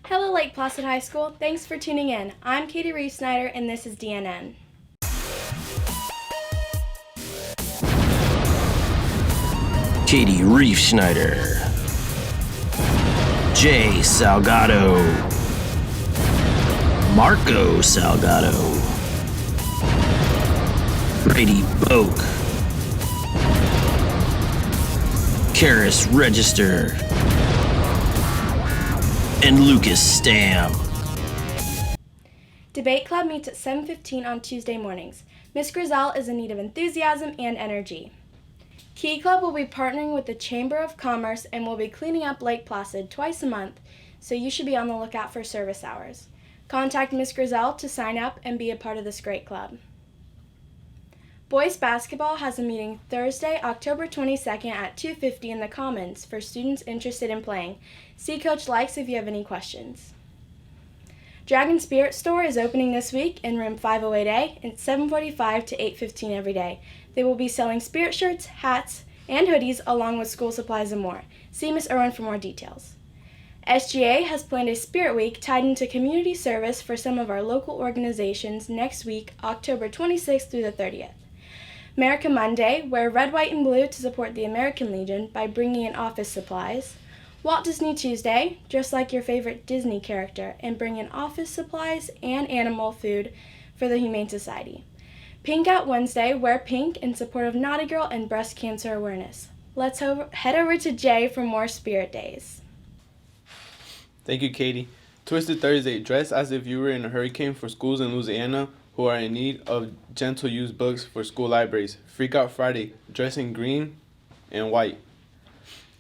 Hello, Lake Placid High School. Thanks for tuning in. I'm Katie Reeve-Snyder, and this is DNN. Katie Reeve-Snyder, Jay Salgado, Marco Salgado, Brady Boak, Karis Register, and Lucas Stam. Debate Club meets at 7:15 on Tuesday mornings. Miss Grizel is in need of enthusiasm and energy. Key Club will be partnering with the Chamber of Commerce and will be cleaning up Lake Placid twice a month, so you should be on the lookout for service hours. Contact Miss Grizel to sign up and be a part of this great club. Boys basketball has a meeting Thursday, October 22nd at 2:50 in the Commons for students interested in playing. See Coach Likes if you have any questions. Dragon Spirit Store is opening this week in room 508A at 7:45 to 8:15 every day. They will be selling spirit shirts, hats, and hoodies along with school supplies and more. See Ms. Irwin for more details. SGA has planned a Spirit Week tied into community service for some of our local organizations next week, October 26th through the 30th. America Monday, wear red, white, and blue to support the American Legion by bringing in office supplies. Walt Disney Tuesday, dress like your favorite Disney character and bring in office supplies and animal food for the Humane Society. Pink Out Wednesday, wear pink in support of Naughty Girl and breast cancer awareness. Let's head over to Jay for more Spirit Days. Thank you, Katie. Twisted Thursday, dress as if you were in a hurricane for schools in Louisiana who are in need of gentle use books for school libraries. Freak Out Friday, dress in green and white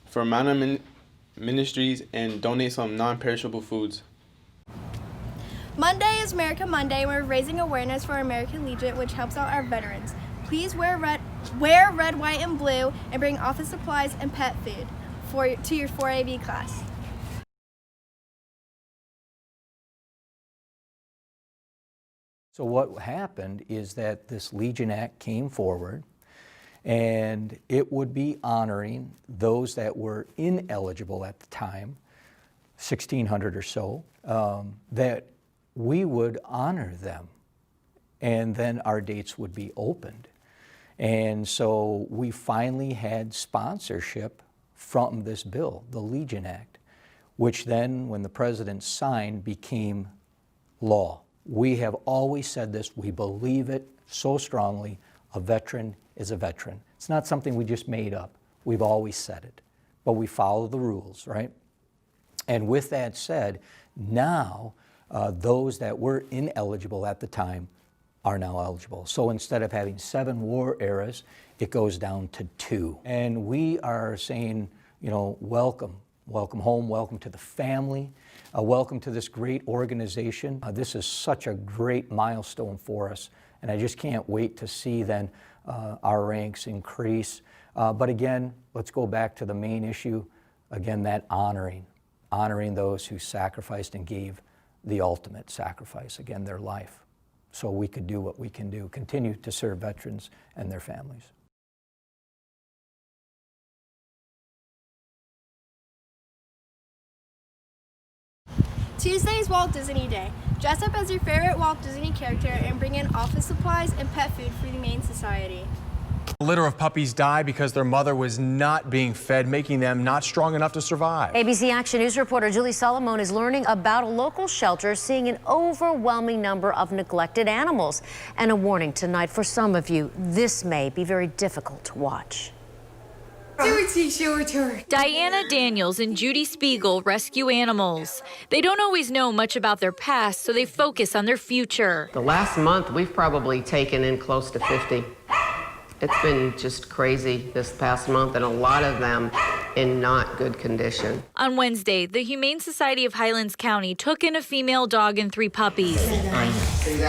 for Mana Ministries and donate some non-perishable foods. Monday is America Monday, and we're raising awareness for American Legion, which helps out our veterans. Please wear red, white, and blue, and bring office supplies and pet food to your 4AB class. So what happened is that this Legion Act came forward, and it would be honoring those that were ineligible at the time, 1,600 or so, that we would honor them, and then our dates would be opened. And so we finally had sponsorship from this bill, the Legion Act, which then, when the president signed, became law. We have always said this, we believe it so strongly, a veteran is a veteran. It's not something we just made up. We've always said it, but we follow the rules, right? And with that said, now those that were ineligible at the time are now eligible. So instead of having 7 war eras, it goes down to 2. And we are saying, you know, welcome home, welcome to the family, welcome to this great organization. This is such a great milestone for us, and I just can't wait to see then our ranks increase. But again, let's go back to the main issue, again, that honoring those who sacrificed and gave the ultimate sacrifice, again, their life, so we could do what we can do, continue to serve veterans and their families. Tuesday is Walt Disney Day. Dress up as your favorite Walt Disney character and bring in office supplies and pet food for the Humane Society. A litter of puppies died because their mother was not being fed, making them not strong enough to survive. ABC Action News reporter Julie Solomon is learning about a local shelter seeing an overwhelming number of neglected animals. And a warning tonight for some of you, this may be very difficult to watch. Diana Daniels and Judy Spiegel rescue animals. They don't always know much about their past, so they focus on their future. The last month, we've probably taken in close to 50. It's been just crazy this past month, and a lot of them in not good condition. On Wednesday, the Humane Society of Highlands County took in a female dog and 3 puppies.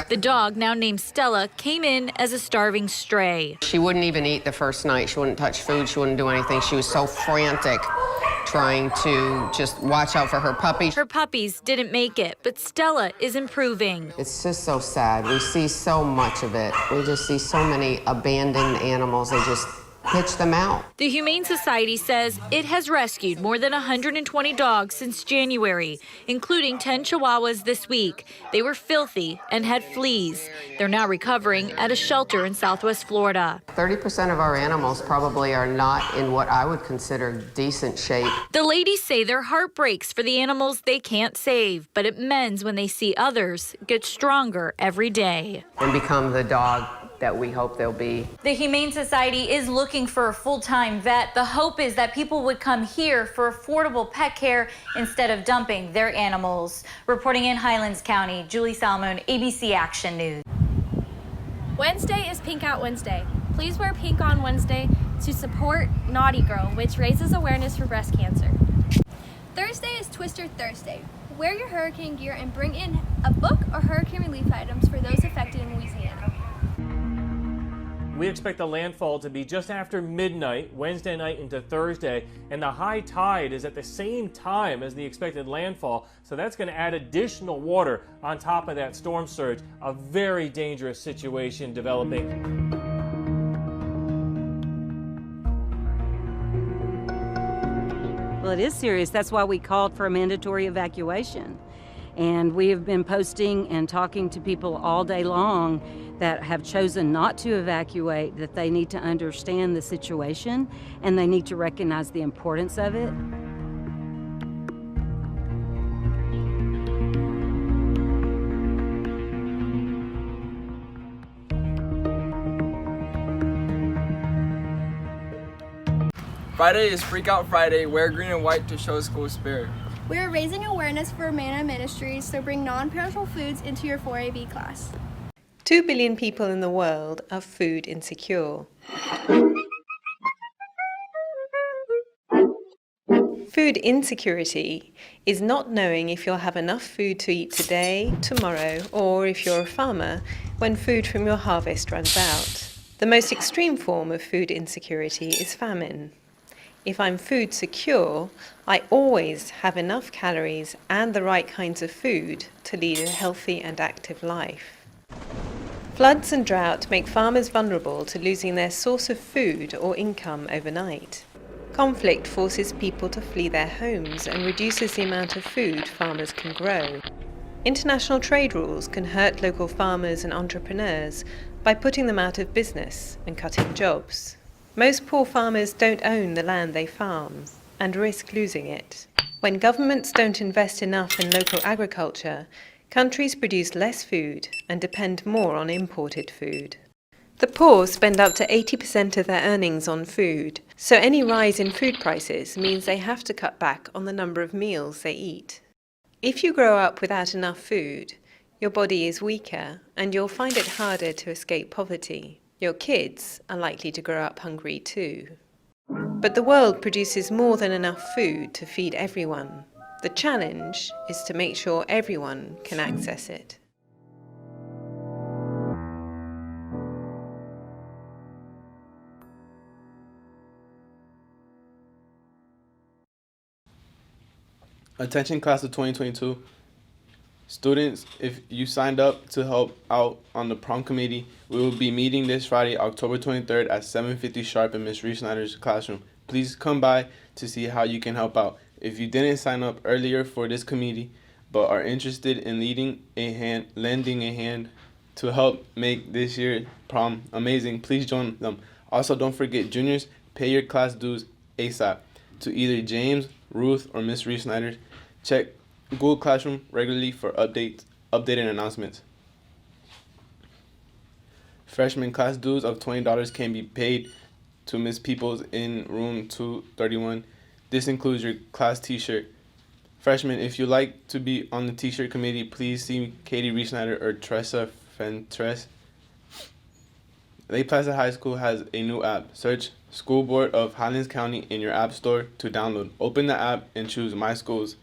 The dog, now named Stella, came in as a starving stray. She wouldn't even eat the first night. She wouldn't touch food. She wouldn't do anything. She was so frantic trying to just watch out for her puppies. Her puppies didn't make it, but Stella is improving. It's just so sad. We see so much of it. We just see so many abandoned animals. They just pitch them out. The Humane Society says it has rescued more than 120 dogs since January, including 10 Chihuahuas this week. They were filthy and had fleas. They're now recovering at a shelter in Southwest Florida. 30% of our animals probably are not in what I would consider decent shape. The ladies say their heart breaks for the animals they can't save, but it mends when they see others get stronger every day. And become the dog that we hope they'll be. The Humane Society is looking for a full-time vet. The hope is that people would come here for affordable pet care instead of dumping their animals. Reporting in Highlands County, Julie Salmon, ABC Action News. Wednesday is Pink Out Wednesday. Please wear pink on Wednesday to support Naughty Girl, which raises awareness for breast cancer. Thursday is Twister Thursday. Wear your hurricane gear and bring in a book or hurricane relief items for those affected in Louisiana. We expect the landfall to be just after midnight, Wednesday night into Thursday, and the high tide is at the same time as the expected landfall, so that's going to add additional water on top of that storm surge. A very dangerous situation developing. Well, it is serious. That's why we called for a mandatory evacuation. And we have been posting and talking to people all day long that have chosen not to evacuate, that they need to understand the situation and they need to recognize the importance of it. Friday is Freak Out Friday. Wear green and white to show school spirit. We are raising awareness for Manna Ministries, so bring non-perishable foods into your 4AB class. 2 billion people in the world are food insecure. Food insecurity is not knowing if you'll have enough food to eat today, tomorrow, or if you're a farmer, when food from your harvest runs out. The most extreme form of food insecurity is famine. If I'm food secure, I always have enough calories and the right kinds of food to lead a healthy and active life. Floods and drought make farmers vulnerable to losing their source of food or income overnight. Conflict forces people to flee their homes and reduces the amount of food farmers can grow. International trade rules can hurt local farmers and entrepreneurs by putting them out of business and cutting jobs. Most poor farmers don't own the land they farm and risk losing it. When governments don't invest enough in local agriculture, countries produce less food and depend more on imported food. The poor spend up to 80% of their earnings on food, so any rise in food prices means they have to cut back on the number of meals they eat. If you grow up without enough food, your body is weaker and you'll find it harder to escape poverty. Your kids are likely to grow up hungry too. But the world produces more than enough food to feed everyone. The challenge is to make sure everyone can access it. Attention class of 2022. Students, if you signed up to help out on the prom committee, we will be meeting this Friday, October 23rd at 7:50 sharp in Ms. Reese Snyder's classroom. Please come by to see how you can help out. If you didn't sign up earlier for this committee, but are interested in lending a hand to help make this year's prom amazing, please join them. Also, don't forget, juniors, pay your class dues ASAP to either James, Ruth, or Ms. Reese Snyder. Check Google Classroom regularly for updated announcements. Freshman class dues of $20 can be paid to Ms. Peoples in room 231. This includes your class t-shirt. Freshmen, if you'd like to be on the t-shirt committee, please see Katie Reese Snyder or Tressa Fentres. Lake Placid High School has a new app. Search School Board of Highlands County in your app store to download. Open the app and choose My Schools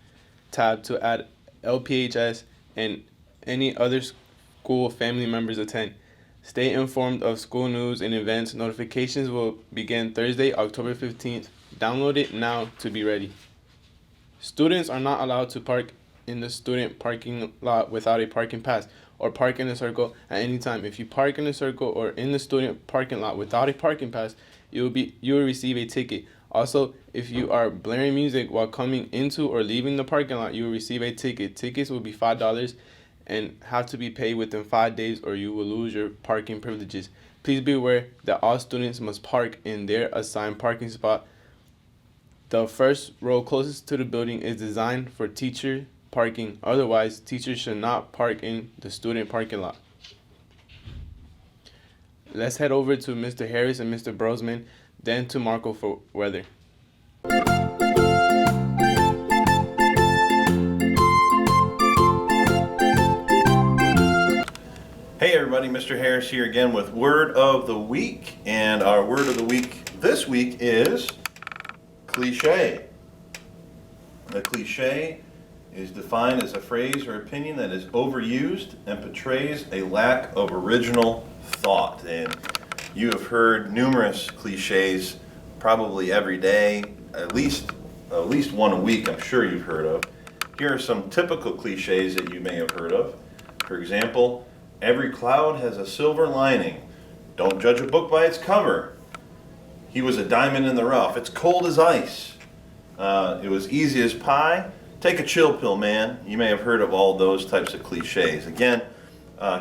tab to add LPHS and any other school family members attend. Stay informed of school news and events. Notifications will begin Thursday, October 15th. Download it now to be ready. Students are not allowed to park in the student parking lot without a parking pass or park in a circle at any time. If you park in a circle or in the student parking lot without a parking pass, you will receive a ticket. Also, if you are blaring music while coming into or leaving the parking lot, you will receive a ticket. Tickets will be $5 and have to be paid within 5 days or you will lose your parking privileges. Please be aware that all students must park in their assigned parking spot. The first row closest to the building is designed for teacher parking. Otherwise, teachers should not park in the student parking lot. Let's head over to Mr. Harris and Mr. Brosman, then to Marco for weather. Hey everybody, Mr. Harris here again with Word of the Week. And our Word of the Week this week is cliche. A cliche is defined as a phrase or opinion that is overused and portrays a lack of original thought. And you have heard numerous cliches probably every day, at least one a week I'm sure you've heard of. Here are some typical cliches that you may have heard of. For example, every cloud has a silver lining. Don't judge a book by its cover. He was a diamond in the rough. It's cold as ice. It was easy as pie. Take a chill pill, man. You may have heard of all those types of cliches. Again,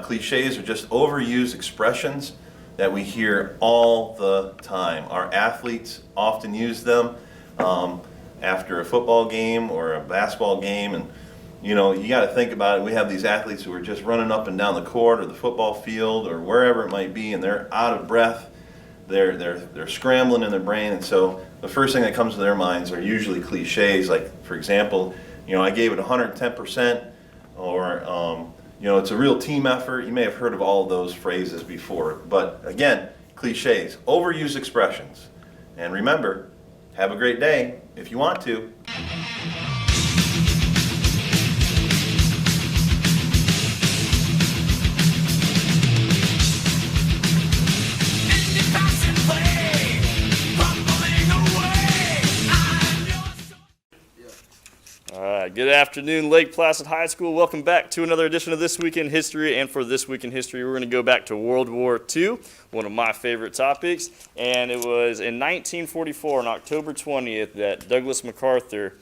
cliches are just overused expressions that we hear all the time. Our athletes often use them after a football game or a basketball game, and you know, you got to think about it. We have these athletes who are just running up and down the court or the football field or wherever it might be, and they're out of breath. They're scrambling in their brain, and so the first thing that comes to their minds are usually cliches. Like, for example, you know, I gave it 110%, or you know, it's a real team effort. You may have heard of all of those phrases before, but again, cliches, overused expressions. And remember, have a great day if you want to. Good afternoon, Lake Placid High School. Welcome back to another edition of This Week in History. And for This Week in History, we're going to go back to World War II, one of my favorite topics. And it was in 1944, on October 20th, that Douglas MacArthur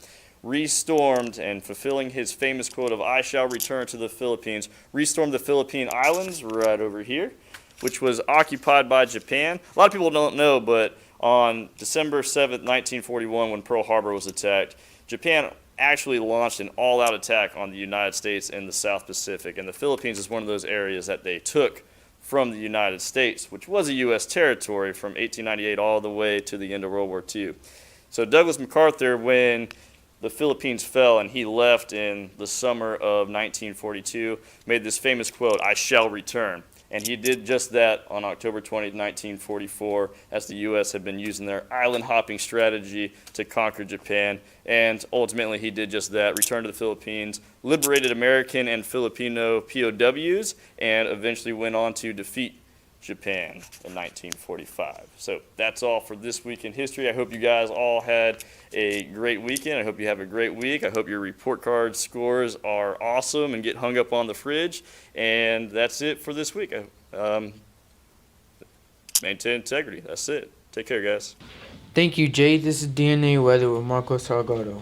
restormed, and fulfilling his famous quote of "I shall return to the Philippines," restormed the Philippine Islands right over here, which was occupied by Japan. A lot of people don't know, but on December 7th, 1941, when Pearl Harbor was attacked, Japan actually launched an all-out attack on the United States in the South Pacific, and the Philippines is one of those areas that they took from the United States, which was a U.S. territory from 1898 all the way to the end of World War II. So Douglas MacArthur, when the Philippines fell and he left in the summer of 1942, made this famous quote, "I shall return." And he did just that on October 20, 1944, as the U.S. had been using their island hopping strategy to conquer Japan. And ultimately, he did just that, returned to the Philippines, liberated American and Filipino POWs, and eventually went on to defeat Japan in 1945. So that's all for This Week in History. I hope you guys all had a great weekend. I hope you have a great week. I hope your report card scores are awesome and get hung up on the fridge. And that's it for this week. Maintain integrity. That's it. Take care, guys. Thank you, Jay. This is DNA Weather with Marco Salgado.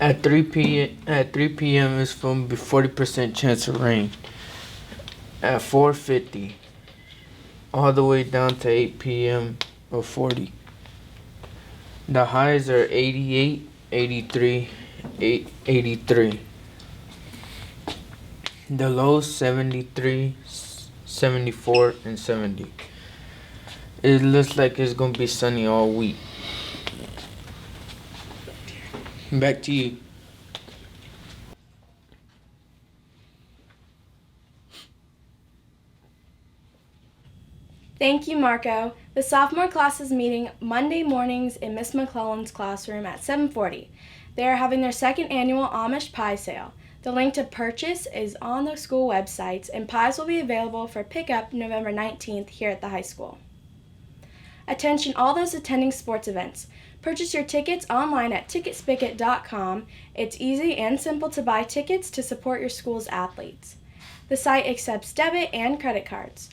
At 3 p.m. is from 40% chance of rain. At 4:50, all the way down to 8 p.m. of 40. The highs are 88, 83, 83. The lows 73, 74, and 70. It looks like it's gonna be sunny all week. Back to you. Thank you, Marco. The sophomore class is meeting Monday mornings in Miss McClellan's classroom at 7:40. They are having their second annual Amish pie sale. The link to purchase is on the school websites, and pies will be available for pickup November 19th here at the high school. Attention all those attending sports events. Purchase your tickets online at ticketspicket.com. It's easy and simple to buy tickets to support your school's athletes. The site accepts debit and credit cards.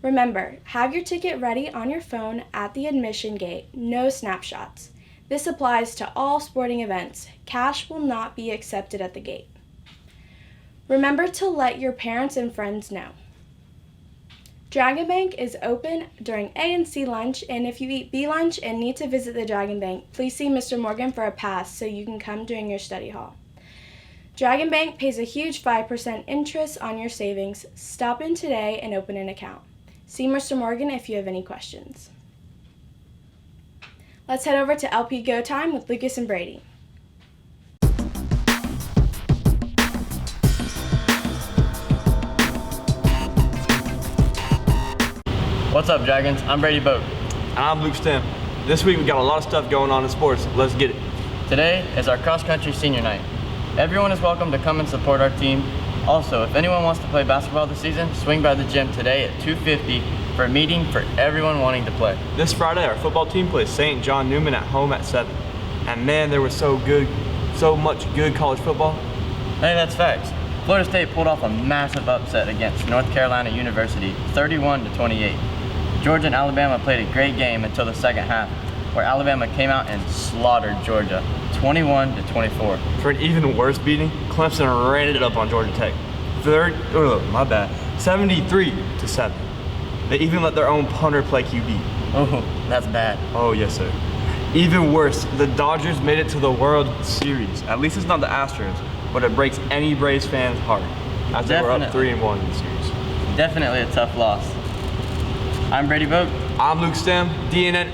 Remember, have your ticket ready on your phone at the admission gate, no snapshots. This applies to all sporting events. Cash will not be accepted at the gate. Remember to let your parents and friends know. Dragon Bank is open during A and C lunch, and if you eat B lunch and need to visit the Dragon Bank, please see Mr. Morgan for a pass so you can come during your study hall. Dragon Bank pays a huge 5% interest on your savings. Stop in today and open an account. See Mr. Morgan if you have any questions. Let's head over to LP Go Time with Lucas and Brady. What's up, Dragons? I'm Brady Boat. And I'm Luke Stem. This week we got a lot of stuff going on in sports. Let's get it. Today is our cross-country senior night. Everyone is welcome to come and support our team. Also, if anyone wants to play basketball this season, swing by the gym today at 2:50 for a meeting for everyone wanting to play. This Friday, our football team plays St. John Newman at home at 7. And man, there was so much good college football. Hey, that's facts. Florida State pulled off a massive upset against North Carolina University, 31-28. Georgia and Alabama played a great game until the second half, where Alabama came out and slaughtered Georgia, 21-24. For an even worse beating, Clemson ran it up on Georgia Tech. 73-7. They even let their own punter play QB. Oh, that's bad. Oh, yes, sir. Even worse, the Dodgers made it to the World Series. At least it's not the Astros, but it breaks any Braves fan's heart, as they were up 3-1 in the series. Definitely a tough loss. I'm Brady Boat. I'm Luke Stem, DNN